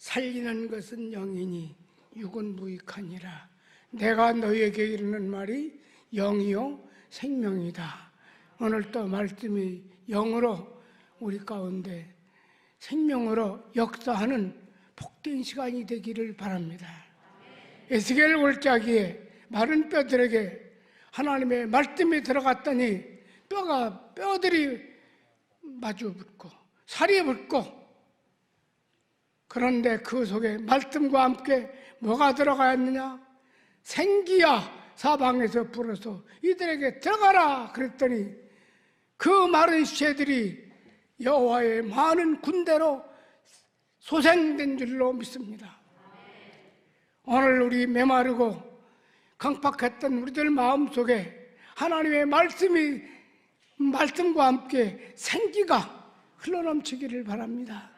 살리는 것은 영이니 육은 무익하니라. 내가 너희에게 이르는 말이 영이요 생명이다. 오늘 또 말씀이 영으로 우리 가운데 생명으로 역사하는 복된 시간이 되기를 바랍니다. 에스겔 골짜기에 마른 뼈들에게 하나님의 말씀이 들어갔더니 뼈들이 마주 붙고 살이 붙고, 그런데 그 속에 말씀과 함께 뭐가 들어가 있느냐? 생기야 사방에서 불어서 이들에게 들어가라 그랬더니 그 마른 시체들이 여호와의 많은 군대로 소생된 줄로 믿습니다. 오늘 우리 메마르고 강팍했던 우리들 마음속에 하나님의 말씀과 함께 생기가 흘러넘치기를 바랍니다.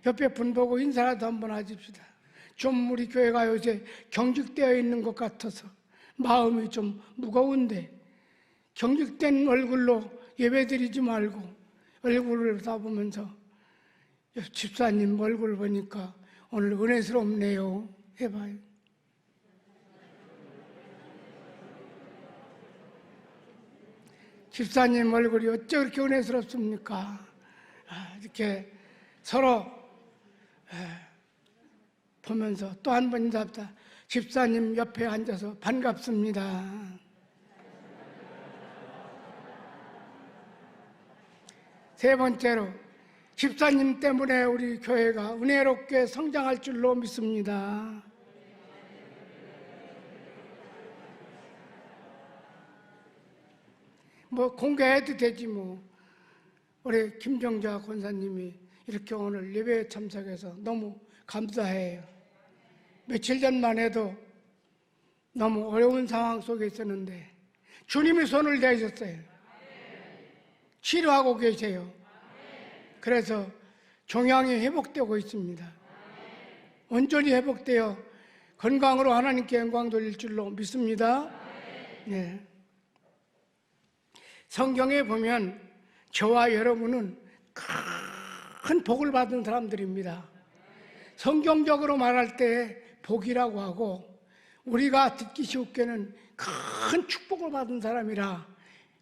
옆에 분 보고 인사라도 한번 하십시다. 좀 우리 교회가 요새 경직되어 있는 것 같아서 마음이 좀 무거운데, 경직된 얼굴로 예배드리지 말고 얼굴을 다보면서 집사님 얼굴 보니까 오늘 은혜스럽네요 해봐요. 집사님 얼굴이 어째 그렇게 은혜스럽습니까? 이렇게 서로 보면서 또 한 번 인사합니다. 집사님 옆에 앉아서 반갑습니다. 세 번째로, 집사님 때문에 우리 교회가 은혜롭게 성장할 줄로 믿습니다. 뭐 공개해도 되지 뭐. 우리 김정자 권사님이 이렇게 오늘 예배에 참석해서 너무 감사해요. 며칠 전만 해도 너무 어려운 상황 속에 있었는데 주님이 손을 대셨어요. 치료하고 계세요. 그래서 종양이 회복되고 있습니다. 온전히 회복되어 건강으로 하나님께 영광 돌릴 줄로 믿습니다. 네. 성경에 보면 저와 여러분은 큰 복을 받은 사람들입니다. 성경적으로 말할 때 복이라고 하고, 우리가 듣기 쉽게는 큰 축복을 받은 사람이라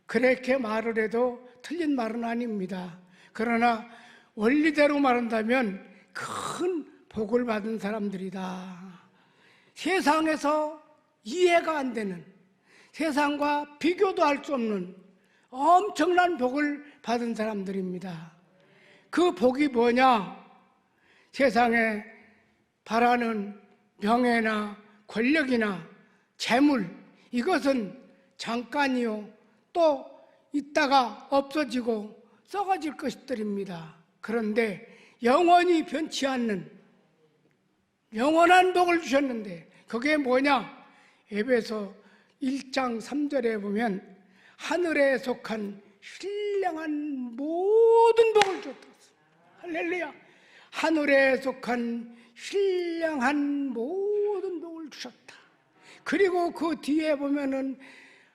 그렇게 말을 해도 틀린 말은 아닙니다. 그러나 원리대로 말한다면 큰 복을 받은 사람들이다. 세상에서 이해가 안 되는, 세상과 비교도 할 수 없는 엄청난 복을 받은 사람들입니다. 그 복이 뭐냐? 세상에 바라는 명예나 권력이나 재물, 이것은 잠깐이요, 또 있다가 없어지고 썩어질 것들입니다. 그런데 영원히 변치 않는 영원한 복을 주셨는데 그게 뭐냐? 에베소 1장 3절에 보면 하늘에 속한 신령한 모든 복을 주었다. 할렐루야. 하늘에 속한 신령한 모든 복을 주셨다. 그리고 그 뒤에 보면은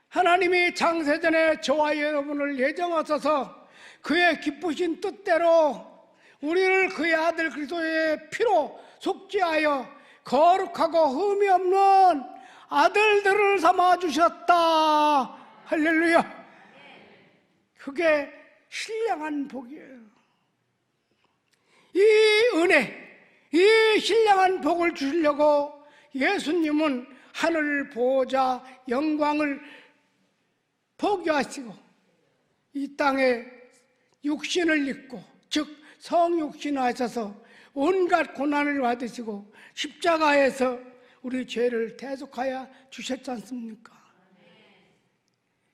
하나님이 창세전에 저와 여러분을 예정하셔서 그의 기쁘신 뜻대로 우리를 그의 아들 그리스도의 피로 속죄하여 거룩하고 흠이 없는 아들들을 삼아주셨다. 할렐루야. 그게 신령한 복이에요. 이 은혜, 이 신령한 복을 주시려고 예수님은 하늘 보호자 영광을 포기하시고 이 땅에 육신을 입고, 즉 성육신을 하셔서 온갖 고난을 받으시고 십자가에서 우리 죄를 대속하여 주셨지 않습니까?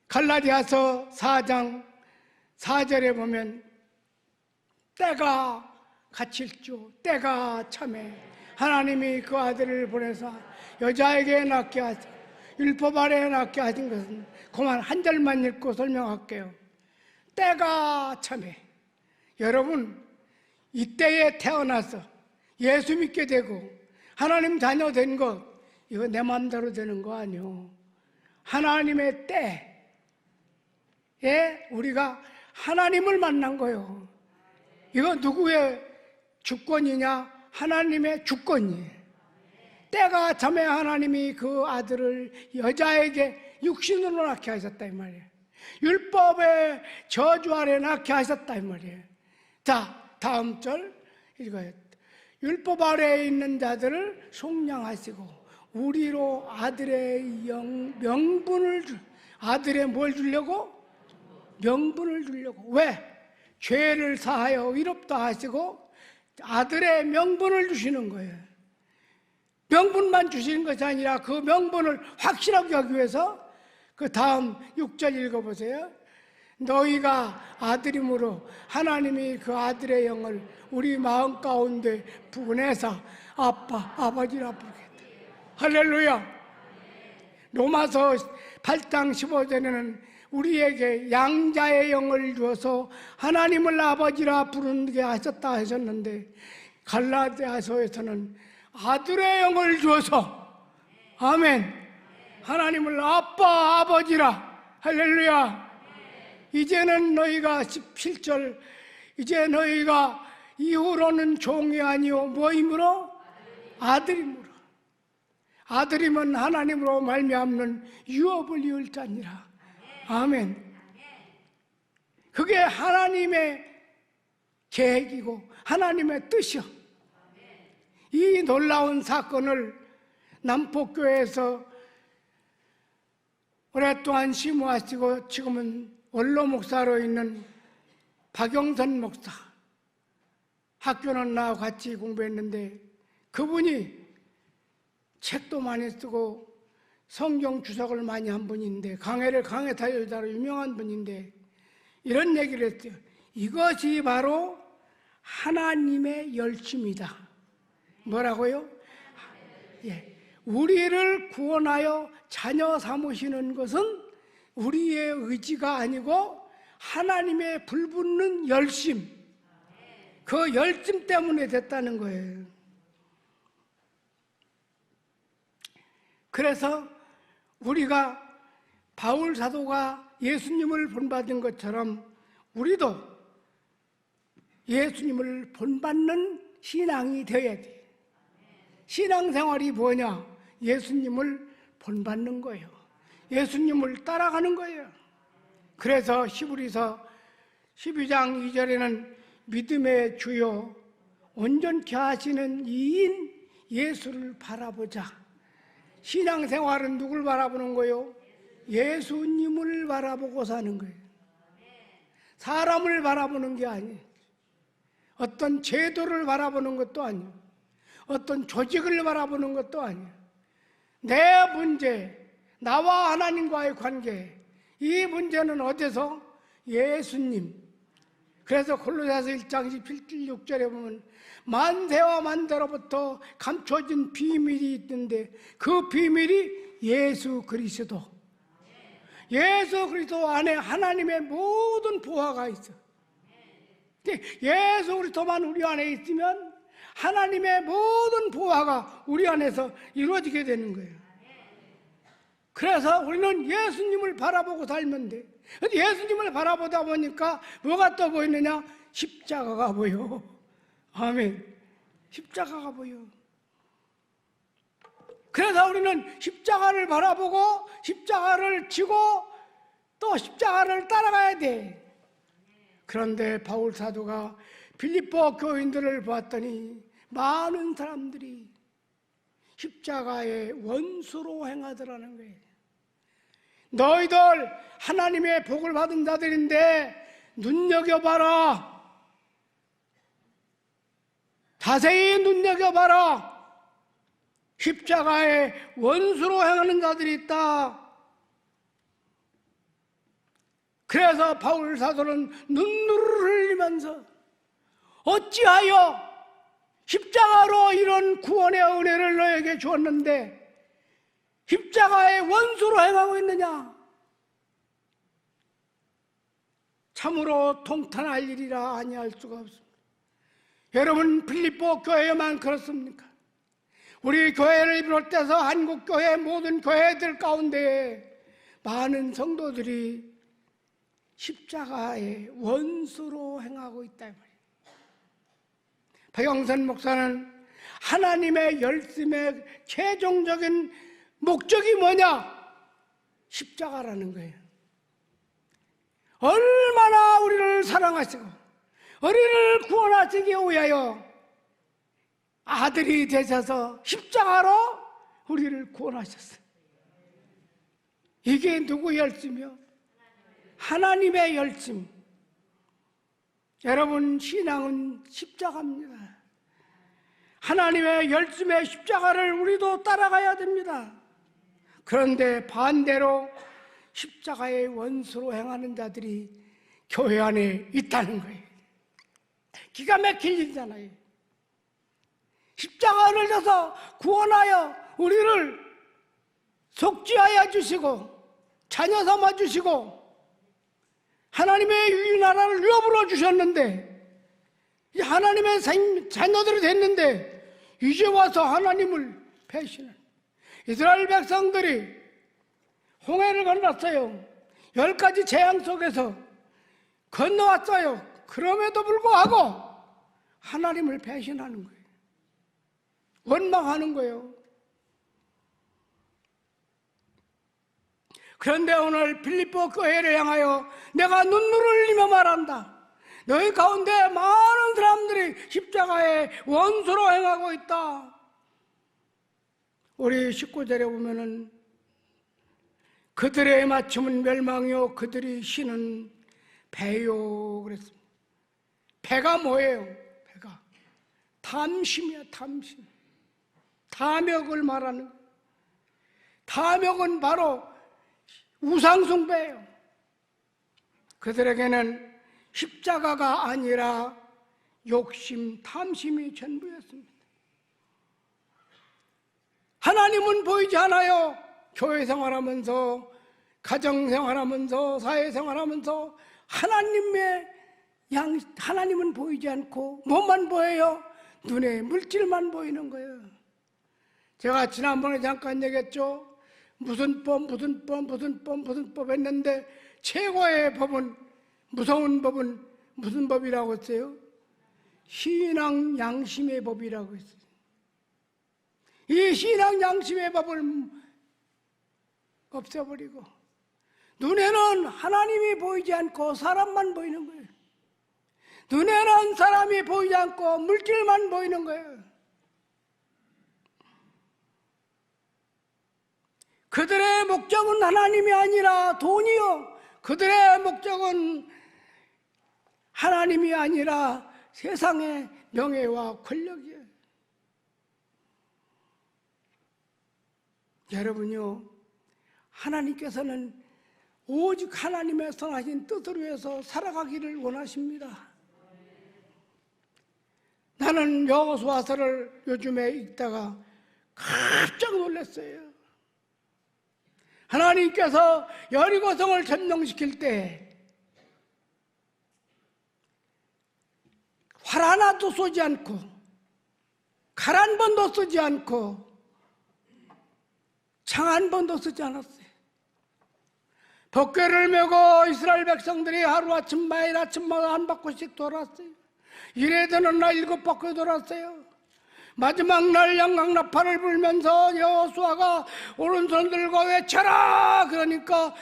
갈라디아서 4장 4절에 보면 때가 갇힐 때가 참에 하나님이 그 아들을 보내서 여자에게 낳게 하시고 율법 아래 낳게 하신 것은 그만 한 절만 읽고 설명할게요. 때가 참에, 여러분 이때에 태어나서 예수 믿게 되고 하나님 자녀 된 것, 이거 내 마음대로 되는 거 아니요. 하나님의 때에 우리가 하나님을 만난 거예요. 이거 누구의 주권이냐? 하나님의 주권이에요. 때가 참에 하나님이 그 아들을 여자에게 육신으로 낳게 하셨다 이 말이에요. 율법의 저주 아래 낳게 하셨다 이 말이에요. 자, 다음 절 읽어요. 율법 아래에 있는 자들을 속량하시고 우리로 아들의 명분을 아들의 뭘 주려고? 명분을 주려고. 왜? 죄를 사하여 의롭다 하시고 아들의 명분을 주시는 거예요. 명분만 주시는 것이 아니라 그 명분을 확실하게 하기 위해서 그 다음 6절 읽어보세요. 너희가 아들임으로 하나님이 그 아들의 영을 우리 마음 가운데 보내사 아빠, 아버지라 부르겠다. 할렐루야. 로마서 8장 15절에는 우리에게 양자의 영을 주어서 하나님을 아버지라 부르게 하셨다 하셨는데 갈라디아서에서는 아들의 영을 주어서 아멘 하나님을 아빠 아버지라 할렐루야. 이제는 너희가 17절 이제 너희가 이후로는 종이 아니요 뭐이므로 아들이므로 아들이면 하나님으로 말미암는 유업을 이을 자니라. 아멘. 그게 하나님의 계획이고 하나님의 뜻이요. 이 놀라운 사건을 남포교회에서 오랫동안 심호하시고 지금은 원로 목사로 있는 박영선 목사, 학교는 나와 같이 공부했는데 그분이 책도 많이 쓰고 성경 주석을 많이 한 분인데 강해타여자로 유명한 분인데 이런 얘기를 했어요. 이것이 바로 하나님의 열심이다. 뭐라고요? 예. 우리를 구원하여 자녀 삼으시는 것은 우리의 의지가 아니고 하나님의 불붙는 열심, 그 열심 때문에 됐다는 거예요. 그래서 우리가 바울 사도가 예수님을 본받은 것처럼 우리도 예수님을 본받는 신앙이 되어야 돼. 신앙생활이 뭐냐? 예수님을 본받는 거예요. 예수님을 따라가는 거예요. 그래서 히브리서 12장 2절에는 믿음의 주요 온전케 하시는 이인 예수를 바라보자. 신앙생활은 누굴 바라보는 거예요? 예수님을 바라보고 사는 거예요. 사람을 바라보는 게 아니에요. 어떤 제도를 바라보는 것도 아니에요. 어떤 조직을 바라보는 것도 아니에요. 내 문제, 나와 하나님과의 관계, 이 문제는 어디서? 예수님. 그래서 골로새서 1장 17, 16절에 보면 만세와 만대로부터 감춰진 비밀이 있는데 그 비밀이 예수 그리스도. 예수 그리스도 안에 하나님의 모든 보화가 있어. 예수 그리스도만 우리 안에 있으면 하나님의 모든 보화가 우리 안에서 이루어지게 되는 거예요. 그래서 우리는 예수님을 바라보고 살면 돼. 예수님을 바라보다 보니까 뭐가 또 보이느냐? 십자가가 보여. 아멘. 십자가가 보여. 그래서 우리는 십자가를 바라보고 십자가를 지고 또 십자가를 따라가야 돼. 그런데 바울 사도가 빌립보 교인들을 보았더니 많은 사람들이 십자가의 원수로 행하더라는 거예요. 너희들 하나님의 복을 받은 자들인데 눈여겨봐라. 자세히 눈여겨봐라. 십자가의 원수로 행하는 자들이 있다. 그래서 바울 사도는 눈물을 흘리면서 어찌하여 십자가로 이런 구원의 은혜를 너에게 주었는데 십자가의 원수로 행하고 있느냐? 참으로 통탄할 일이라 아니할 수가 없습니다. 여러분, 빌립보 교회만 그렇습니까? 우리 교회를 비롯해서 한국교회 모든 교회들 가운데 많은 성도들이 십자가의 원수로 행하고 있다. 박영선 목사는 하나님의 열심의 최종적인 목적이 뭐냐? 십자가라는 거예요. 얼마나 우리를 사랑하시고 우리를 구원하시기 위하여 아들이 되셔서 십자가로 우리를 구원하셨어요. 이게 누구의 열심이요? 하나님의 열심. 여러분, 신앙은 십자가입니다. 하나님의 열심의 십자가를 우리도 따라가야 됩니다. 그런데 반대로 십자가의 원수로 행하는 자들이 교회 안에 있다는 거예요. 기가 막힐 일이잖아요. 십자가를 져서 구원하여 우리를 속죄하여 주시고 자녀 삼아 주시고 하나님의 유일 나라를 유업으로 주셨는데 이제 하나님의 자녀들이 됐는데 이제 와서 하나님을 배신을. 이스라엘 백성들이 홍해를 건넜어요. 10가지 재앙 속에서 건너왔어요. 그럼에도 불구하고 하나님을 배신하는 거예요. 원망하는 거예요. 그런데 오늘 빌립보 교회를 향하여 내가 눈물을 흘리며 말한다. 너희 가운데 많은 사람들이 십자가의 원수로 행하고 있다. 우리 19절에 보면은 그들의 맞춤은 멸망이요 그들이 쉬는 배요 그랬습니다. 배가 뭐예요? 배가 탐심이야. 탐심. 탐욕을 말하는 거예요. 탐욕은 바로 우상숭배예요. 그들에게는 십자가가 아니라 욕심, 탐심이 전부였습니다. 하나님은 보이지 않아요. 교회 생활하면서, 가정 생활하면서, 사회 생활하면서 하나님은 보이지 않고 뭐만 보여요? 눈에 물질만 보이는 거예요. 제가 지난번에 잠깐 얘기했죠. 무슨 법 했는데 최고의 법은, 무서운 법은 무슨 법이라고 했어요? 신앙 양심의 법이라고 했어요. 이 신앙 양심의 법을 없애버리고 눈에는 하나님이 보이지 않고 사람만 보이는 거예요. 눈에는 사람이 보이지 않고 물질만 보이는 거예요. 그들의 목적은 하나님이 아니라 돈이요. 그들의 목적은 하나님이 아니라 세상의 명예와 권력이에요. 여러분요, 하나님께서는 오직 하나님의 선하신 뜻을 위해서 살아가기를 원하십니다. 나는 여호수아서를 요즘에 읽다가 깜짝 놀랐어요. 하나님께서 여리고성을 점령시킬 때 활 하나도 쏘지 않고 칼 한 번도 쓰지 않고 창 한 번도 쓰지 않았어요. 덮개를 메고 이스라엘 백성들이 하루아침 매일 아침마다 한 바퀴씩 돌았어요. 이래 되는 날 7바퀴 돌았어요. 마지막 날 양강나팔을 불면서 여호수아가 오른손 들고 외쳐라! 그러니까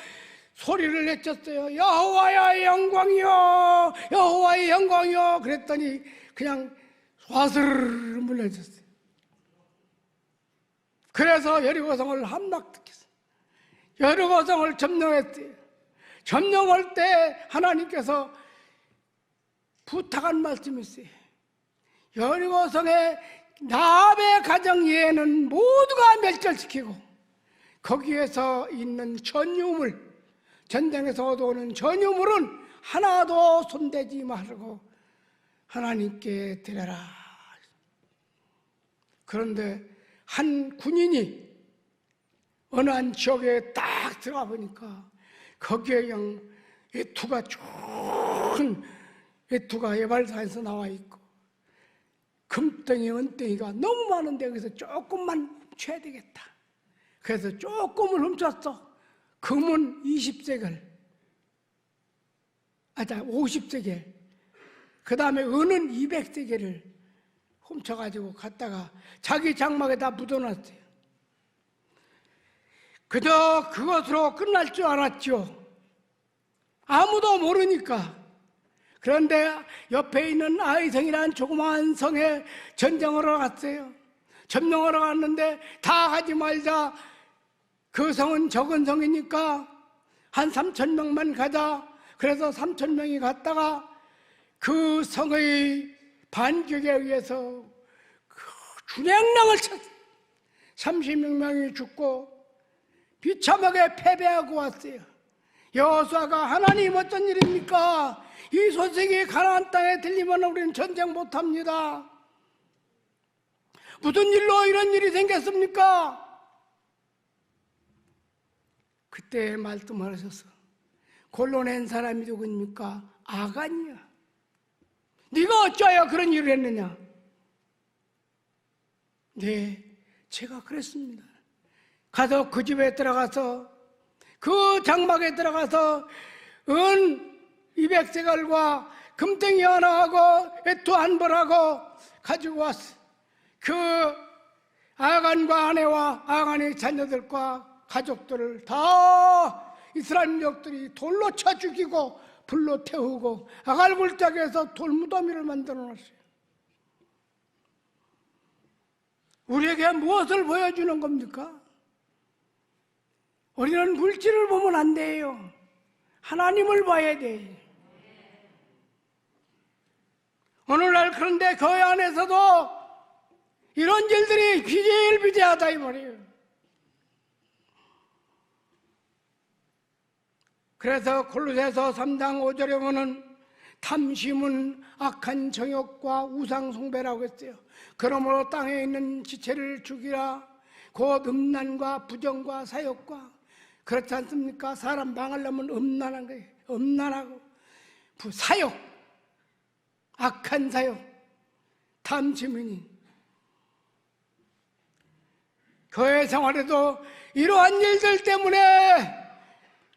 소리를 내쳤어요. 여호와의 영광이요, 여호와의 영광이요. 그랬더니 그냥 화스르르 물려졌어요. 그래서 여리고성을 함락시켰어요. 여리고성을 점령했어요. 점령할 때 하나님께서 부탁한 말씀이 있어요. 여리고성의 라합의 가정 예에는 모두가 멸절시키고 거기에서 있는 전유물, 전쟁에서 얻어오는 전유물은 하나도 손대지 말고 하나님께 드려라. 그런데 한 군인이 어느 한 지역에 딱 들어가 보니까 거기에 그냥 외투가 좋은 외투가 예발산에서 나와 있고 금덩이, 은덩이가 너무 많은데 거기서 조금만 훔쳐야 되겠다. 그래서 조금을 훔쳤어. 금은 20세겔, 50세겔. 그 다음에 은은 200세겔을 훔쳐가지고 갔다가 자기 장막에다 묻어놨어요. 그저 그것으로 끝날 줄 알았죠. 아무도 모르니까. 그런데 옆에 있는 아이성이라는 조그마한 성에 전쟁하러 갔어요. 점령하러 갔는데 다 가지 말자. 그 성은 적은 성이니까 한 3,000명만 가자. 그래서 3,000명이 갔다가 그 성의 반격에 의해서 준행랑을 쳤어요. 36명이 죽고 비참하게 패배하고 왔어요. 여호수아가 하나님 어쩐 일입니까? 이 소식이 가나안 땅에 들리면 우리는 전쟁 못합니다. 무슨 일로 이런 일이 생겼습니까? 그때 말씀을 하셔서 골로낸 사람이 누구입니까? 아간이야. 네가 어쩌여 그런 일을 했느냐? 네, 제가 그랬습니다. 가서 그 집에 들어가서 그 장막에 들어가서 은 200세겔과 금덩이 하나하고 애투 한 벌하고 가지고 왔어. 그 아간과 아내와 아간의 자녀들과 가족들을 다 이스라엘 민족들이 돌로 쳐 죽이고 불로 태우고 아갈 골짜기에서 돌무더미를 만들어 놨어요. 우리에게 무엇을 보여주는 겁니까? 우리는 물질을 보면 안 돼요. 하나님을 봐야 돼. 오늘날 그런데 교회 안에서도 이런 일들이 비일비재하다 이 말이에요. 그래서 골로새서 3장 5절에 보면 탐심은 악한 정욕과 우상 숭배라고 했어요. 그러므로 땅에 있는 지체를 죽이라. 곧 음란과 부정과 사욕과. 그렇지 않습니까? 사람 망하려면 음란한 거예요. 음란하고 사욕, 악한 사욕, 탐심이니. 교회 생활에도 이러한 일들 때문에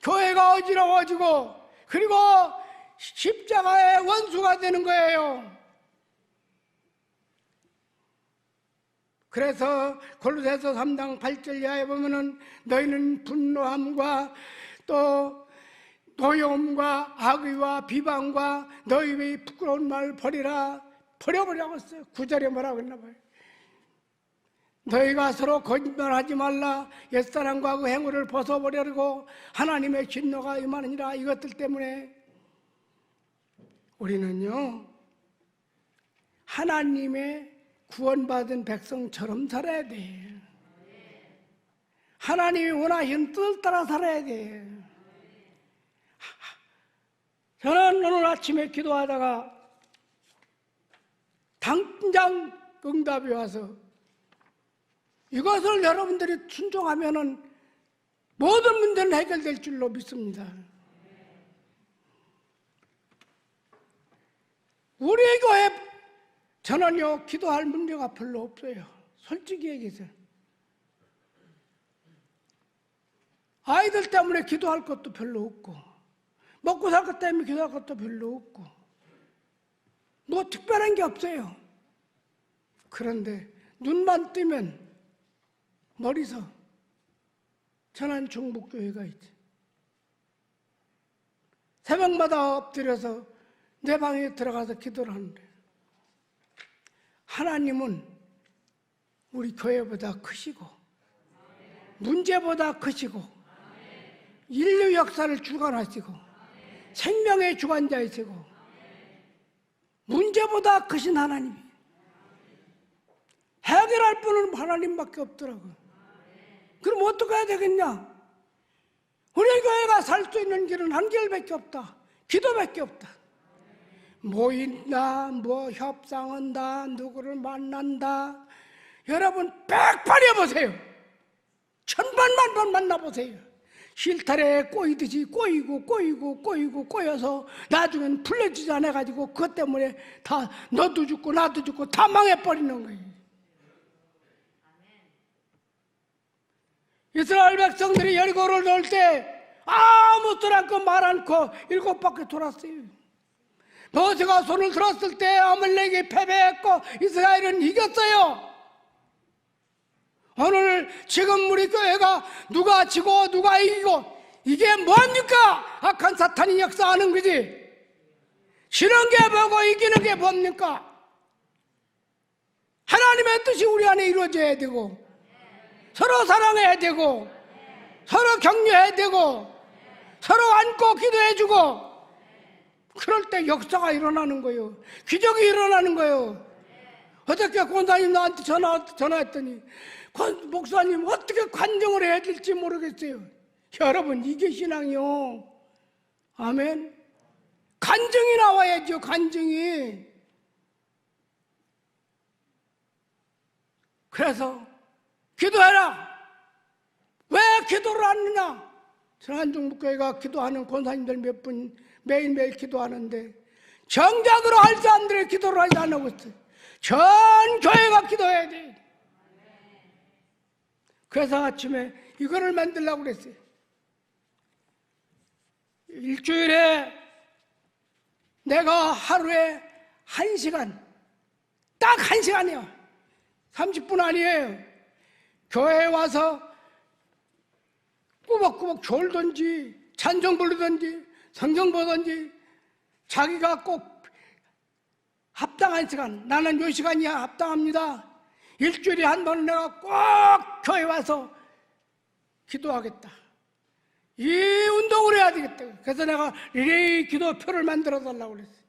교회가 어지러워지고 그리고 십자가의 원수가 되는 거예요. 그래서 골로새서 3장 8절 이하에 보면은 너희는 분노함과 또 노여움과 악의와 비방과 너희의 부끄러운 말 버리라. 버려버리라고 했어요. 9절에 뭐라고 했나 봐요. 너희가 서로 거짓말하지 말라. 옛사람과 그 행위를 벗어버리고 하나님의 진노가 임하느니라. 이것들 때문에 우리는요 하나님의 구원받은 백성처럼 살아야 돼. 하나님이 원하시는 뜻을 따라 살아야 돼. 저는 오늘 아침에 기도하다가 당장 응답이 와서 이것을 여러분들이 순종하면은 모든 문제는 해결될 줄로 믿습니다. 우리 교회 저는요 기도할 문제가 별로 없어요. 솔직히 얘기해서 아이들 때문에 기도할 것도 별로 없고 먹고 살 것 때문에 기도할 것도 별로 없고 뭐 특별한 게 없어요. 그런데 눈만 뜨면 머리서 천안 중북교회가 있지. 새벽마다 엎드려서 내 방에 들어가서 기도를 하는데 하나님은 우리 교회보다 크시고 문제보다 크시고 인류 역사를 주관하시고 생명의 주관자이시고 문제보다 크신 하나님이 해결할 분은 하나님밖에 없더라고요. 그럼 어떻게 해야 되겠냐? 우리 교회가 살 수 있는 길은 한 길밖에 없다. 기도밖에 없다. 모인다, 뭐 협상한다, 누구를 만난다. 여러분 100번 해보세요. 1000번 만번 만나보세요. 실타래에 꼬이듯이 꼬여서 나중엔 풀려지지 않아가지고 그것 때문에 다 너도 죽고 나도 죽고 다 망해버리는 거예요. 이스라엘 백성들이 여리고를 돌 때 아무 소리 않고 말 않고 7바퀴 돌았어요. 모세가 손을 들었을 때 아말렉이 패배했고 이스라엘은 이겼어요. 오늘 지금 우리 교회가 누가 지고 누가 이기고 이게 뭡니까? 악한 사탄이 역사하는 거지. 지는 게 뭐고 이기는 게 뭡니까? 하나님의 뜻이 우리 안에 이루어져야 되고, 서로 사랑해야 되고, 서로 격려해야 되고, 서로 안고 기도해주고, 그럴 때 역사가 일어나는 거예요. 기적이 일어나는 거예요. 어저께 권사님 나한테 전화했더니 목사님 어떻게 간증을 해야 될지 모르겠어요. 여러분, 이게 신앙이요. 아멘. 간증이 나와야죠. 간증이. 그래서 기도해라. 왜 기도를 안 하느냐? 천안중북교회가 기도하는 권사님들 몇 분 매일매일 기도하는데 정작으로 할 사람들이 기도를 하지 않고 있어요. 전 교회가 기도해야 돼. 그래서 아침에 이거를 만들려고 그랬어요. 일주일에 내가 하루에 1시간, 딱 1시간이요. 30분 아니에요. 교회에 와서 꾸벅꾸벅 졸든지 찬송 부르든지 성경 보든지 자기가 꼭 합당한 시간, 나는 요 시간이 합당합니다. 일주일에 한 번 내가 꼭 교회 와서 기도하겠다. 이 운동을 해야 되겠다. 그래서 내가 리레이 기도표를 만들어 달라고 그랬어요.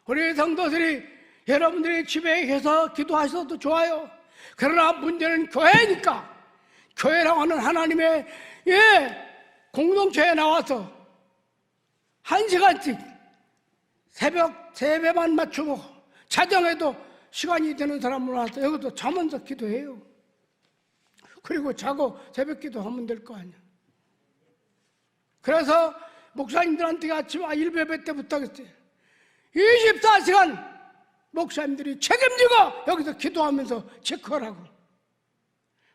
우리 성도들이 여러분들이 집에 계셔서 기도하셔도 좋아요. 그러나 문제는 교회니까, 교회라고 하는 하나님의 공동체에 나와서 1시간씩 새벽 세배만 맞추고 자정에도 시간이 되는 사람으로 와서 여기도 자면서 기도해요. 그리고 자고 새벽 기도하면 될 거 아니야. 그래서 목사님들한테 아침 일배배 때부터 했어요. 24시간 목사님들이 책임지고 여기서 기도하면서 체크하라고.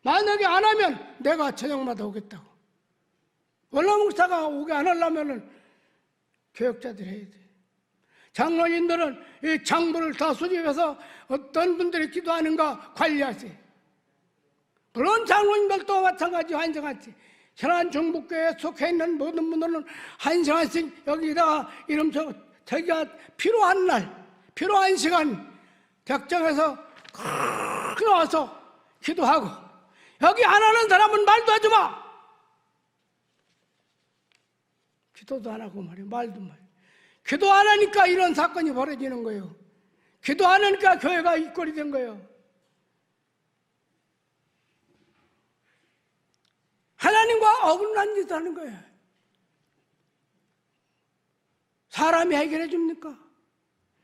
만약에 안 하면 내가 저녁마다 오겠다고. 원로 목사가 오게 안 하려면 교역자들이 해야 돼. 장로님들은 이 장부를 다 수집해서 어떤 분들이 기도하는가 관리하세요. 물론 장로님들도 마찬가지 환정하지. 현안 중북교회에 속해 있는 모든 분들은 1시간씩 여기다가 이름 자기가 필요한 날, 필요한 시간 작정해서 콱 나와서 기도하고, 여기 안 하는 사람은 말도 하지 마. 기도도 안 하고 말이야. 말도 말이야. 기도 안 하니까 이런 사건이 벌어지는 거예요. 기도 안 하니까 교회가 이 꼴이 된 거예요. 하나님과 어긋난 짓을 하는 거예요. 사람이 해결해 줍니까?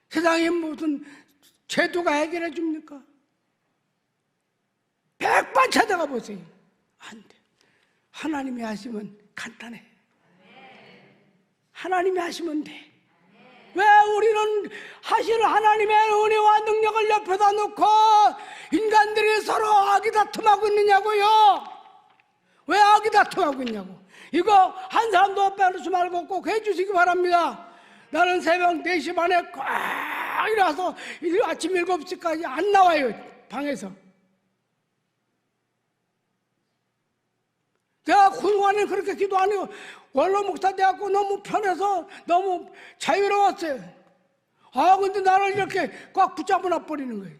세상에 무슨 제도가 해결해 줍니까? 100번 찾아가 보세요. 안 돼. 하나님이 하시면 간단해. 하나님이 하시면 돼. 왜 우리는 하시는 하나님의 은혜와 능력을 옆에다 놓고 인간들이 서로 아기다툼하고 있느냐고요? 왜 아기다툼하고 있냐고. 이거 한 사람도 빼놓지 말고 꼭 해주시기 바랍니다. 나는 새벽 4시 반에 꽉 일어나서 아침 7시까지 안 나와요, 방에서. 내가 그동안에 그렇게 기도 안 해요. 원로 목사 돼갖고 너무 편해서 너무 자유로웠어요. 근데 나를 이렇게 꽉 붙잡아 놔버리는 거예요.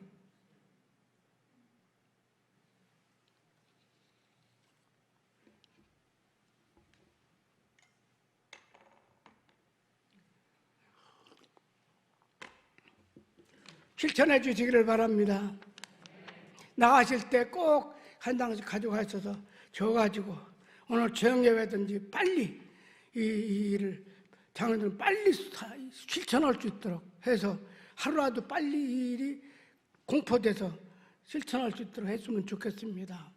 실천해 주시기를 바랍니다. 나가실 때 꼭 한 장씩 가져가셔서 줘가지고 오늘 저녁예배든지 빨리 이 일을 장로들은 빨리 실천할 수 있도록 해서 하루라도 빨리 이 일이 공포돼서 실천할 수 있도록 했으면 좋겠습니다.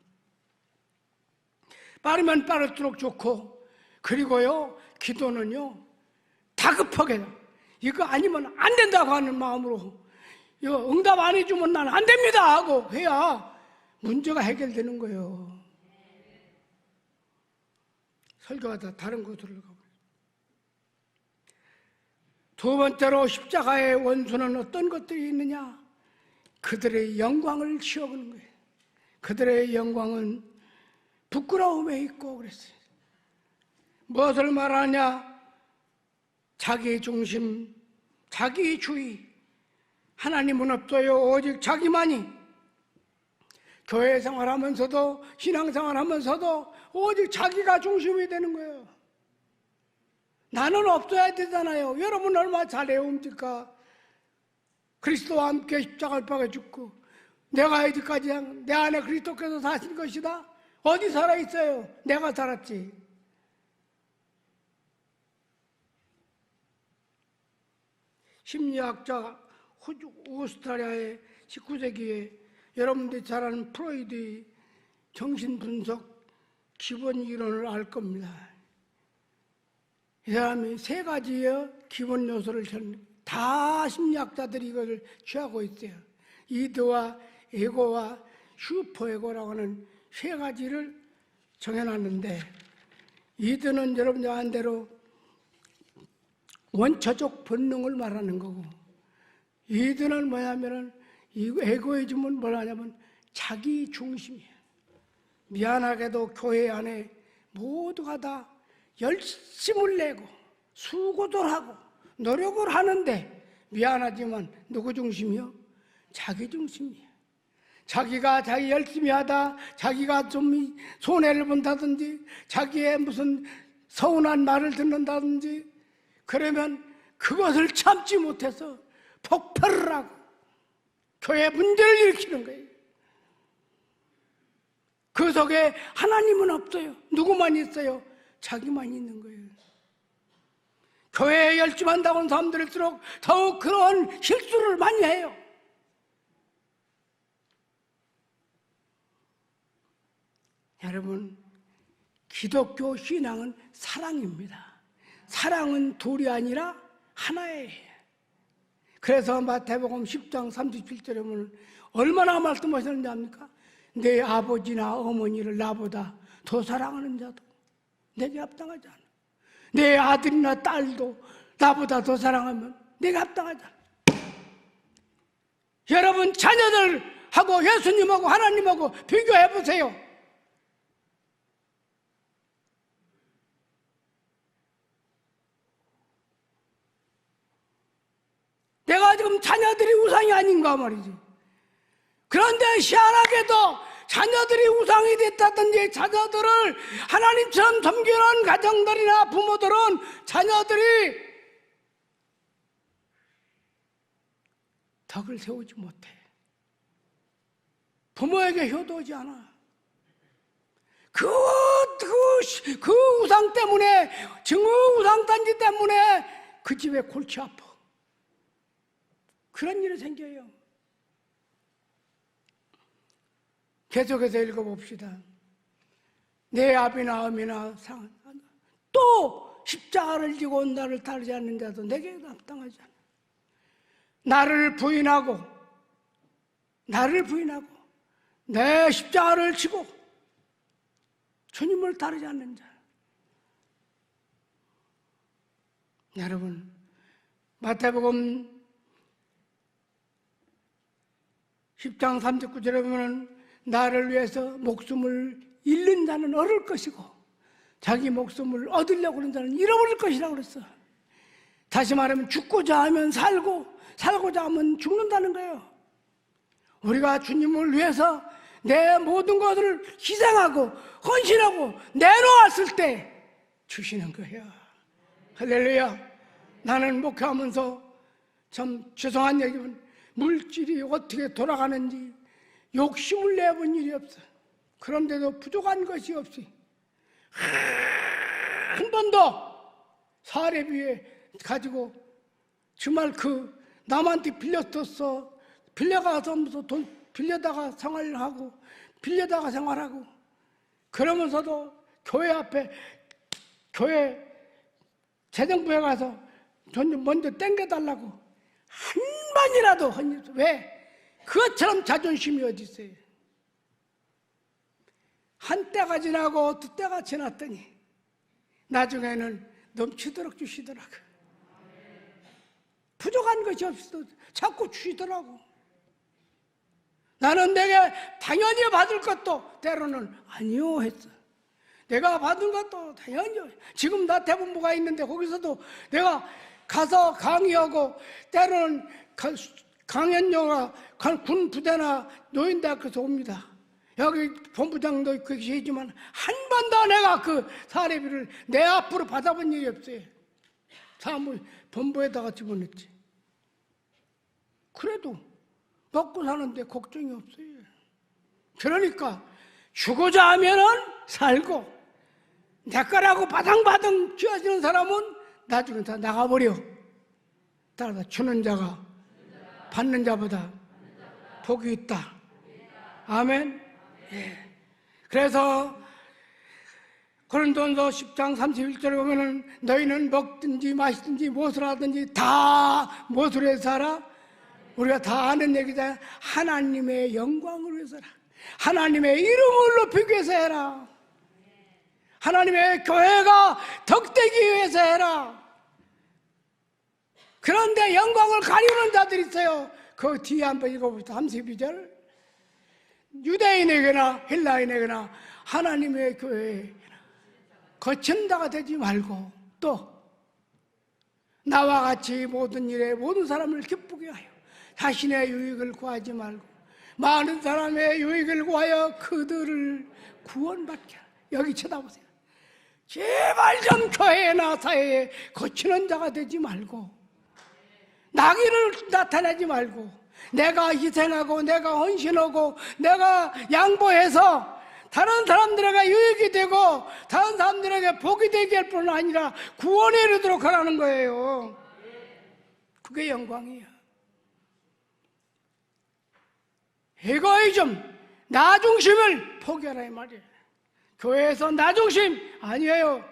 빠르면 빠를수록 좋고, 그리고요 기도는요 다급하게 이거 아니면 안 된다고 하는 마음으로 이거 응답 안 해주면 난 안 됩니다 하고 해야 문제가 해결되는 거예요. 설교하다 다른 곳으로 가버려요. 두 번째로 십자가의 원수는 어떤 것들이 있느냐? 그들의 영광을 치워보는 거예요. 그들의 영광은 부끄러움에 있고 그랬어요. 무엇을 말하냐? 자기 중심, 자기주의. 하나님은 없어요. 오직 자기만이. 교회 생활하면서도 신앙생활하면서도 오직 자기가 중심이 되는 거예요. 나는 없어야 되잖아요. 여러분 얼마나 잘해요 옵니까? 그리스도와 함께 십자가를 박아 죽고 내가 이제까지 내 안에 그리스도께서 사신 것이다. 어디 살아있어요? 내가 살았지. 심리학자 오스트리아의 19세기에 여러분들이 잘 아는 프로이드의 정신분석 기본 이론을 알 겁니다. 이 사람이 세 가지의 기본 요소를 다 심리학자들이 이것을 취하고 있어요. 이드와 에고와 슈퍼에고라고 하는 세 가지를 정해놨는데, 이드는 여러분이 아는 대로 원초적 본능을 말하는 거고, 이드는 뭐냐면은 이 에고이즘은 뭐냐면 자기 중심이에요. 미안하게도 교회 안에 모두가 다 열심을 내고 수고를 하고 노력을 하는데, 미안하지만 누구 중심이요? 자기 중심이에요. 자기가 자기 열심히 하다 자기가 좀 손해를 본다든지 자기의 무슨 서운한 말을 듣는다든지 그러면 그것을 참지 못해서 폭발을 하고 교회 문제를 일으키는 거예요. 그 속에 하나님은 없어요. 누구만 있어요? 자기만 있는 거예요. 교회에 열심한다고 하는 사람들일수록 더욱 그런 실수를 많이 해요. 여러분, 기독교 신앙은 사랑입니다. 사랑은 둘이 아니라 하나예요. 그래서 마태복음 10장 37절에 보면 얼마나 말씀하셨는지 압니까? 내 아버지나 어머니를 나보다 더 사랑하는 자도 내게 합당하지 않아. 내 아들이나 딸도 나보다 더 사랑하면 내게 합당하지 않아. 여러분 자녀들하고 예수님하고 하나님하고 비교해 보세요. 내가 지금 자녀들이 우상이 아닌가 말이지. 그런데 희한하게도 자녀들이 우상이 됐다든지 자녀들을 하나님처럼 섬기는 가정들이나 부모들은 자녀들이 덕을 세우지 못해. 부모에게 효도하지 않아. 그 우상 때문에, 증오 우상단지 때문에 그 집에 골치 아파. 그런 일이 생겨요. 계속해서 읽어봅시다. 내 아비나 어미나 또 십자가를 지고 나를 따르지 않는 자도 내게 합당하지 않아. 나를 부인하고 내 십자가를 지고 주님을 따르지 않는 자. 여러분, 마태복음 10장 39절에 보면 나를 위해서 목숨을 잃는 자는 얻을 것이고 자기 목숨을 얻으려고 하는 자는 잃어버릴 것이라고 그랬어. 다시 말하면 죽고자 하면 살고 살고자 하면 죽는다는 거예요. 우리가 주님을 위해서 내 모든 것을 희생하고 헌신하고 내놓았을 때 주시는 거예요. 할렐루야. 나는 목회하면서 참 죄송한 얘기면 물질이 어떻게 돌아가는지 욕심을 내본 일이 없어. 그런데도 부족한 것이 없이 한 번도 사례비에 가지고 정말 그 남한테 빌렸었어. 빌려가서 무슨 돈 빌려다가 생활하고 그러면서도 교회 앞에 교회 재정부에 가서 돈 좀 먼저 땡겨달라고 한 번이라도 헌. 왜? 그것처럼 자존심이 어디 있어요? 한 때가 지나고 두 때가 지났더니 나중에는 넘치도록 주시더라고요. 부족한 것이 없어 자꾸 주시더라고. 나는 내게 당연히 받을 것도 때로는 아니요 했어. 내가 받은 것도 당연히요. 지금 나 대본부가 있는데 거기서도 내가 가서 강의하고 때로는 강연료가 군 부대나 노인대학교에서 옵니다. 여기 본부장도 계시지만 한 번도 내가 그 사례비를 내 앞으로 받아본 일이 없어요. 사무 본부에다가 집어넣지. 그래도 먹고 사는데 걱정이 없어요. 그러니까 주고자 하면은 살고 내 거라고 바당바당 쥐어지는 사람은 나중에 다 나가버려. 따라서 주는 자가 받는 자보다 복이 있다. 아멘. 예. 그래서 고린도전서 10장 31절에 보면은 너희는 먹든지 마시든지 무엇을 하든지 다 무엇으로 해서 살아? 우리가 다 아는 얘기잖아요. 하나님의 영광을 위해서 해라. 하나님의 이름을 높이기 위해서 해라. 하나님의 교회가 덕되기 위해서 해라. 그런데 영광을 가리우는 자들이 있어요. 그 뒤에 한번 읽어봅시다. 32절. 유대인에게나 헬라인에게나 하나님의 교회에 거친 자가 되지 말고 또 나와 같이 모든 일에 모든 사람을 기쁘게 하여 자신의 유익을 구하지 말고 많은 사람의 유익을 구하여 그들을 구원받게 하라. 여기 쳐다보세요. 제발 좀 교회나 사회에 거치는 자가 되지 말고 나기를 나타내지 말고 내가 희생하고 내가 헌신하고 내가 양보해서 다른 사람들에게 유익이 되고 다른 사람들에게 복이 되게 할 뿐 아니라 구원에 이르도록 하라는 거예요. 그게 영광이야. 에고이즘, 나 중심을 포기하라 이 말이에요. 교회에서 나 중심 아니에요.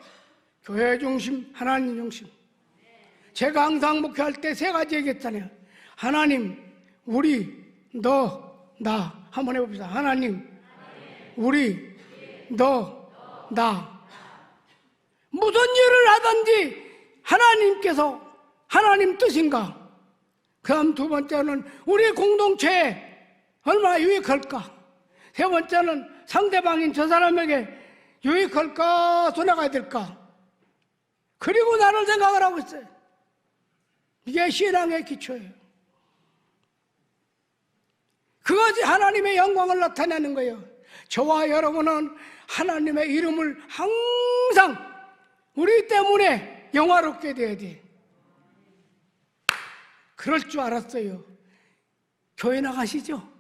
교회 중심, 하나님 중심. 제가 항상 목회할 때 세 가지 얘기했잖아요. 하나님, 우리, 너, 나. 한번 해봅시다. 하나님, 우리, 너, 나. 무슨 일을 하든지 하나님께서 하나님 뜻인가? 그 다음 두 번째는 우리 공동체에 얼마나 유익할까? 세 번째는 상대방인 저 사람에게 유익할까? 손해가 될까? 그리고 나를 생각을 하고 있어요. 이게 신앙의 기초예요. 그것이 하나님의 영광을 나타내는 거예요. 저와 여러분은 하나님의 이름을 항상 우리 때문에 영화롭게 돼야 돼. 그럴 줄 알았어요. 교회 나가시죠?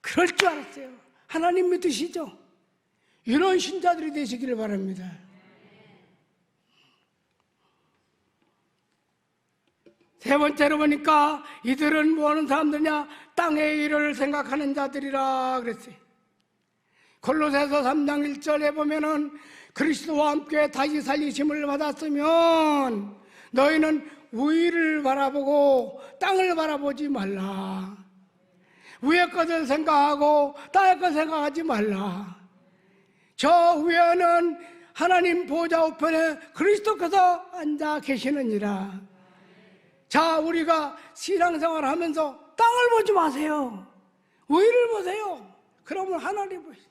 그럴 줄 알았어요. 하나님 믿으시죠? 이런 신자들이 되시기를 바랍니다. 세 번째로 보니까 이들은 뭐하는 사람들이냐? 땅의 일을 생각하는 자들이라 그랬어요. 골로새서 3장 1절에 보면은 그리스도와 함께 다시 살리심을 받았으면 너희는 위를 바라보고 땅을 바라보지 말라. 위의 것을 생각하고 땅의 것을 생각하지 말라. 저 위에는 하나님 보좌 우편에 그리스도께서 앉아 계시느니라. 자, 우리가 신앙생활을 하면서 땅을 보지 마세요. 위를 보세요. 그러면 하나님 보세요.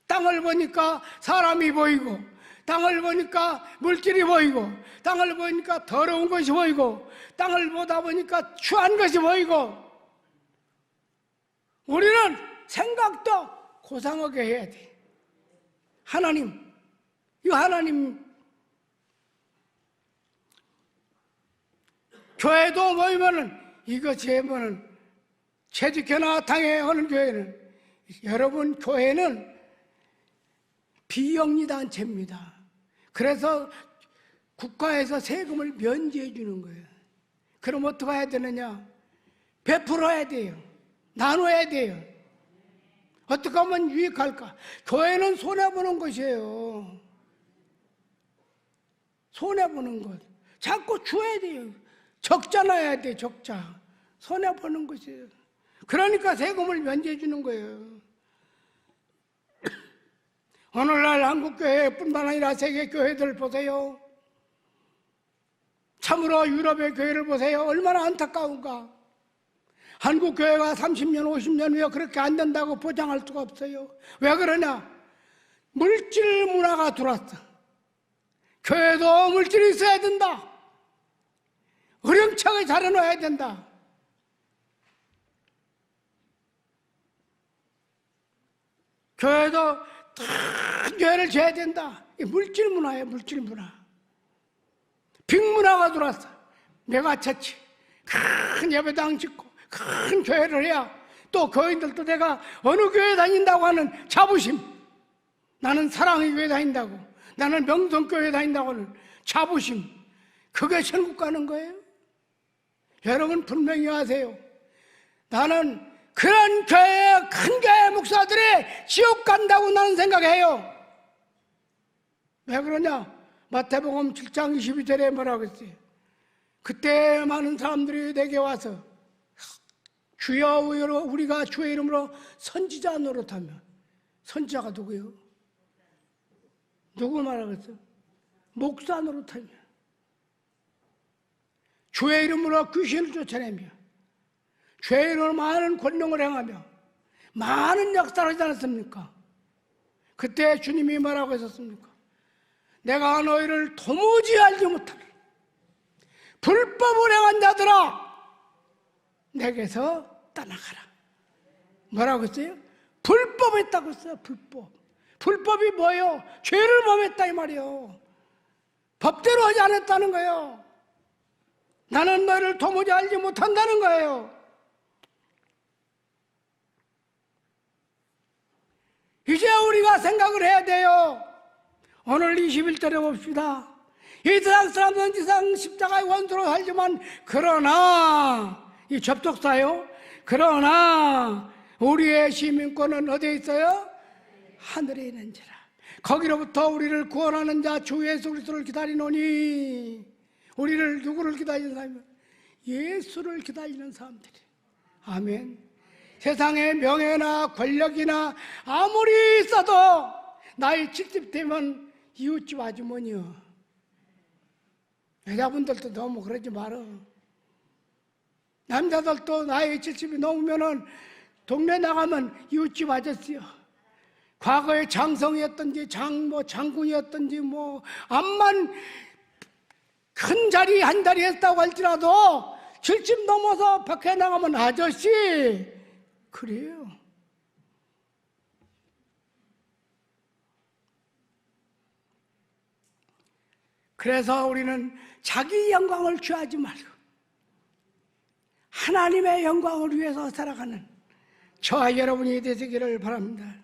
땅을 보니까 사람이 보이고, 땅을 보니까 물질이 보이고, 땅을 보니까 더러운 것이 보이고, 땅을 보다 보니까 추한 것이 보이고, 우리는 생각도 고상하게 해야 돼. 하나님, 이 하나님, 교회도 모이면은 이것이 뭐는 채직회나 당회 하는 교회는 여러분 교회는 비영리단체입니다. 그래서 국가에서 세금을 면제해 주는 거예요. 그럼 어떻게 해야 되느냐? 베풀어야 돼요. 나눠야 돼요. 어떻게 하면 유익할까? 교회는 손해보는 것이에요. 손해보는 것. 자꾸 줘야 돼요. 적자 나야 돼, 적자. 손해보는 것이에요. 그러니까 세금을 면제해 주는 거예요. 오늘날 한국교회뿐만 아니라 세계교회들 보세요. 참으로 유럽의 교회를 보세요. 얼마나 안타까운가. 한국 교회가 30년, 50년 후에 그렇게 안 된다고 보장할 수가 없어요. 왜 그러냐? 물질 문화가 들어왔어. 교회도 물질이 있어야 된다. 어령차게 잘해놔야 된다. 교회도 큰 교회를 줘야 된다. 이 물질 문화예요, 물질 문화. 빅문화가 들어왔어. 메가처치. 큰 예배당 짓고 큰 교회를 해야 또 교인들도 내가 어느 교회 다닌다고 하는 자부심, 나는 사랑의 교회 다닌다고, 나는 명성교회 다닌다고 하는 자부심, 그게 천국 가는 거예요. 여러분 분명히 아세요. 나는 그런 교회, 큰 교회 목사들이 지옥 간다고 나는 생각해요. 왜 그러냐? 마태복음 7장 22절에 뭐라고 했어요? 그때 많은 사람들이 내게 와서 주여 우리가 주의 이름으로 선지자 노릇하며. 선지자가 누구예요? 누구 말하겠어? 목사 노릇하며 주의 이름으로 귀신을 쫓아내며 주의 이름으로 많은 권능을 행하며 많은 역사를 하지 않았습니까? 그때 주님이 뭐라고 하셨습니까? 내가 너희를 도무지 알지 못하는 불법을 행한 자들아 내게서 떠나가라. 뭐라고 했어요? 불법했다고 했어요. 불법이 뭐예요? 죄를 범했다 이 말이에요. 법대로 하지 않았다는 거예요. 나는 너를 도무지 알지 못한다는 거예요. 이제 우리가 생각을 해야 돼요. 오늘 21절에 봅시다. 이 세상 사람들은 지상 십자가의 원수로 살지만 그러나 이 접속사요. 그러나 우리의 시민권은 어디에 있어요? 하늘에 있는지라. 거기로부터 우리를 구원하는 자 주 예수 그리스도를 기다리노니. 우리를 누구를 기다리는 사람이요? 예수를 기다리는 사람들이. 아멘. 세상에 명예나 권력이나 아무리 있어도 나이 70 되면 이웃집 아주머니요. 여자분들도 너무 그러지 말어. 남자들도 나이 70이 넘으면은 동네 나가면 이웃집 아저씨요. 과거에 장성이었던지 장군이었던지 암만 큰 자리 한 자리 했다고 할지라도 70 넘어서 밖에 나가면 아저씨 그래요. 그래서 우리는 자기 영광을 취하지 말고 하나님의 영광을 위해서 살아가는 저와 여러분이 되시기를 바랍니다.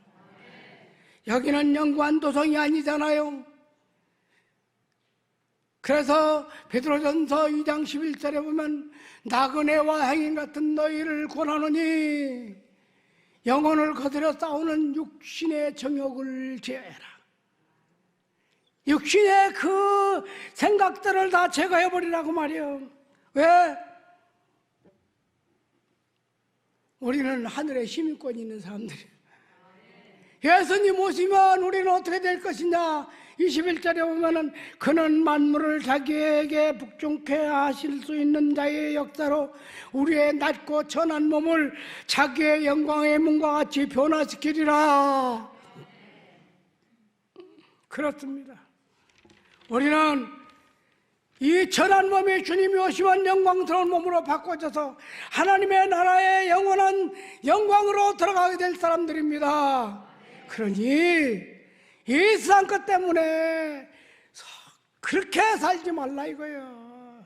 여기는 영구한 도성이 아니잖아요. 그래서 베드로전서 2장 11절에 보면 나그네와 행인 같은 너희를 권하노니 영혼을 거스려 싸우는 육신의 정욕을 제어해라. 육신의 그 생각들을 다 제거해버리라고 말이에요. 왜? 우리는 하늘에 시민권이 있는 사람들이에요. 예수님 오시면 우리는 어떻게 될 것이냐? 21절에 보면은 그는 만물을 자기에게 복종케 하실 수 있는 자의 역사로 우리의 낮고 천한 몸을 자기의 영광의 몸과 같이 변화시키리라. 그렇습니다. 우리는 이 천한 몸이 주님이 오시면 영광스러운 몸으로 바꿔져서 하나님의 나라의 영원한 영광으로 들어가게 될 사람들입니다. 그러니 이 세상 것 때문에 그렇게 살지 말라 이거예요.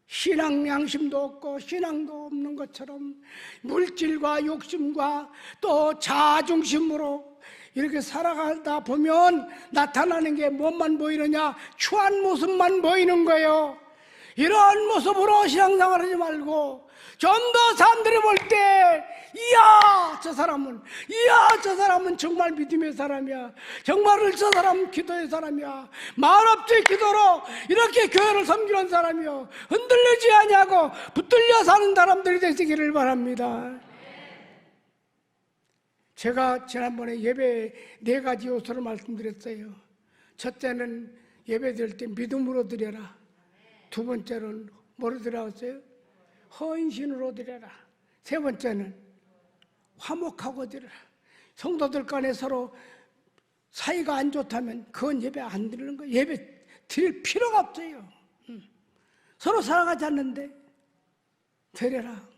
신앙 양심도 없고 신앙도 없는 것처럼 물질과 욕심과 또 자중심으로 이렇게 살아가다 보면 나타나는 게 뭐만 보이느냐? 추한 모습만 보이는 거예요. 이러한 모습으로 신앙생활 하지 말고 좀 더 사람들이 볼 때 이야 저 사람은 정말 믿음의 사람이야. 정말 저 사람은 기도의 사람이야. 말없이 기도로 이렇게 교회를 섬기는 사람이요. 흔들리지 아니하고 붙들려 사는 사람들이 되시기를 바랍니다. 제가 지난번에 예배 4가지 요소를 말씀드렸어요. 첫째는 예배 드릴 때 믿음으로 드려라. 두 번째는 뭐로 드려왔어요? 헌신으로 드려라. 세 번째는 화목하고 드려라. 성도들 간에 서로 사이가 안 좋다면 그건 예배 안 드리는 거예요. 예배 드릴 필요가 없어요. 서로 사랑하지 않는데 드려라.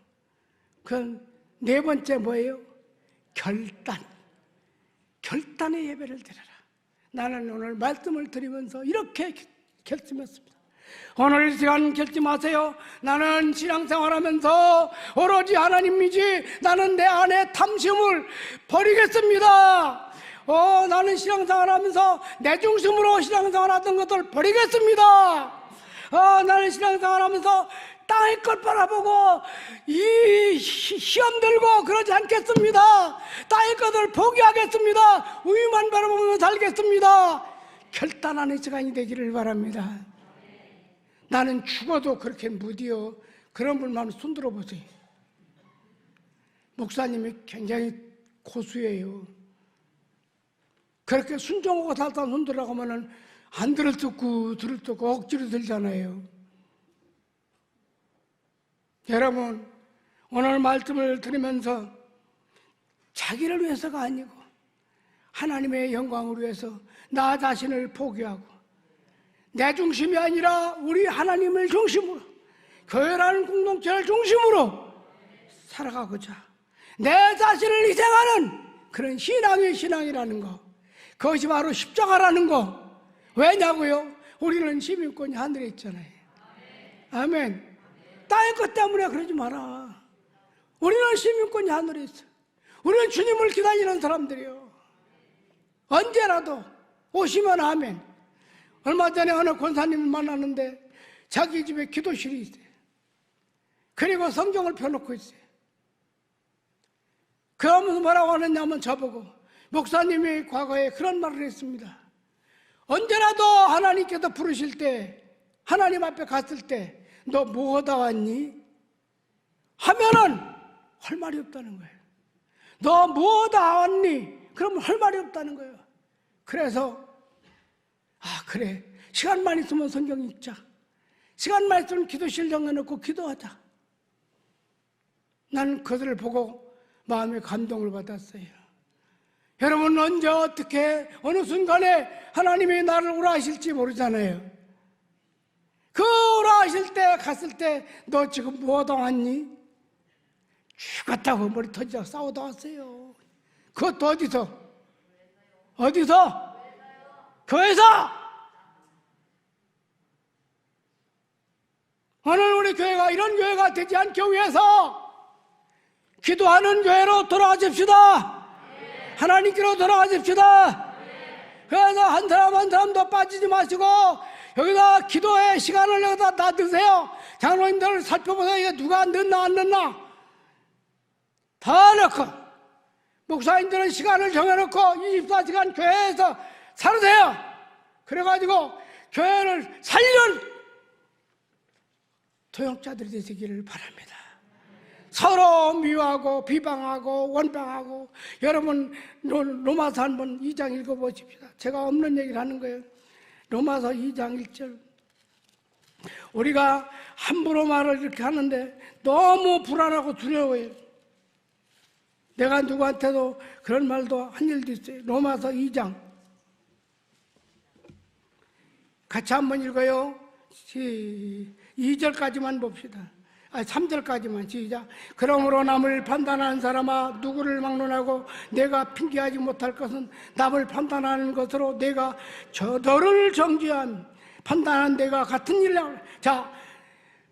그건 네 번째 뭐예요? 결단의 예배를 드려라. 나는 오늘 말씀을 드리면서 이렇게 결심했습니다. 오늘 이 시간 결심하세요. 나는 신앙생활하면서 오로지 하나님 믿지, 나는 내 안에 탐심을 버리겠습니다. 나는 신앙생활하면서 내 중심으로 신앙생활하던 것을 버리겠습니다. 나는 신앙생활하면서 땅의 것 바라보고 이 시험 들고 그러지 않겠습니다. 땅의 것을 포기하겠습니다. 우유만 바라보며 살겠습니다. 결단하는 시간이 되기를 바랍니다. 나는 죽어도 그렇게 무디어. 그런 분만 손 들어보세요. 목사님이 굉장히 고수예요. 그렇게 순종하고 살다 손 들라고 하면은 안 들을 수 없고 들을 수 없고 억지로 들잖아요. 여러분, 오늘 말씀을 들으면서 자기를 위해서가 아니고 하나님의 영광을 위해서 나 자신을 포기하고 내 중심이 아니라 우리 하나님을 중심으로, 교회라는 공동체를 중심으로 살아가고자 내 자신을 희생하는 그런 신앙이 신앙이라는 거, 그것이 바로 십자가라는 거. 왜냐고요? 우리는 시민권이 하늘에 있잖아요. 아멘. 땅의 것 때문에 그러지 마라. 우리는 시민권이 하늘에 있어. 우리는 주님을 기다리는 사람들이요. 언제라도 오시면 아멘. 얼마 전에 어느 권사님을 만났는데 자기 집에 기도실이 있어요. 그리고 성경을 펴놓고 있어요. 그러면서 뭐라고 하느냐면 저보고, 목사님이 과거에 그런 말을 했습니다. 언제라도 하나님께서 부르실 때, 하나님 앞에 갔을 때 너 뭐 하다 왔니? 하면은 할 말이 없다는 거예요. 너 뭐 하다 왔니? 그러면 할 말이 없다는 거예요. 그래서 그래, 시간만 있으면 성경 읽자, 시간만 있으면 기도실 정해놓고 기도하자. 나는 그들을 보고 마음에 감동을 받았어요. 여러분, 언제 어떻게 어느 순간에 하나님이 나를 오라 하실지 모르잖아요. 그 오라 하실 때 갔을 때 너 지금 뭐 하다 왔니? 죽었다고 머리 터지자 싸우다 왔어요. 그것도 어디서? 교회에서! 오늘 우리 교회가 이런 교회가 되지 않기 위해서 기도하는 교회로 돌아가십시다. 하나님께로 돌아가십시다. 그래서 한 사람 한 사람도 빠지지 마시고 여기다 기도의 시간을 여기다 놔두세요. 장로님들 살펴보세요. 이게 누가 넣나 안 넣나 다 넣고, 목사님들은 시간을 정해놓고 24시간 교회에서 살으세요. 그래가지고 교회를 살리는 도역자들이 되시기를 바랍니다. 서로 미워하고 비방하고 원방하고. 여러분, 로마서 한번 2장 읽어보십시다. 제가 없는 얘기를 하는 거예요. 로마서 2장 1절. 우리가 함부로 말을 이렇게 하는데 너무 불안하고 두려워요. 내가 누구한테도 그런 말도 한 일도 있어요. 로마서 2장 같이 한번 읽어요. 2절까지만 봅시다. 3절까지만 시작. 그러므로 남을 판단하는 사람아, 누구를 막론하고 내가 핑계하지 못할 것은 남을 판단하는 것으로 내가 너를 정죄한 판단한 내가 같은 일을. 자,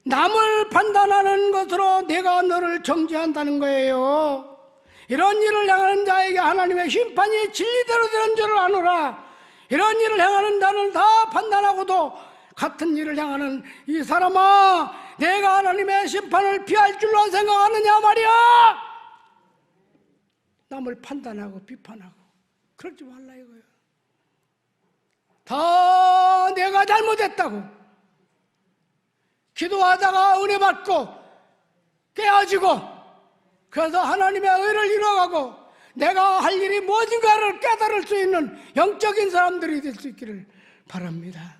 남을 판단하는 것으로 내가 너를 정죄한다는 거예요. 이런 일을 행하는 자에게 하나님의 심판이 진리대로 되는 줄을 아노라. 이런 일을 행하는 자는 다 판단하고도 같은 일을 향하는 이 사람아, 내가 하나님의 심판을 피할 줄로 생각하느냐 말이야. 남을 판단하고 비판하고 그러지 말라 이거예요. 다 내가 잘못했다고 기도하다가 은혜 받고 깨어지고 그래서 하나님의 의를 이뤄가고 내가 할 일이 무엇인가를 깨달을 수 있는 영적인 사람들이 될 수 있기를 바랍니다.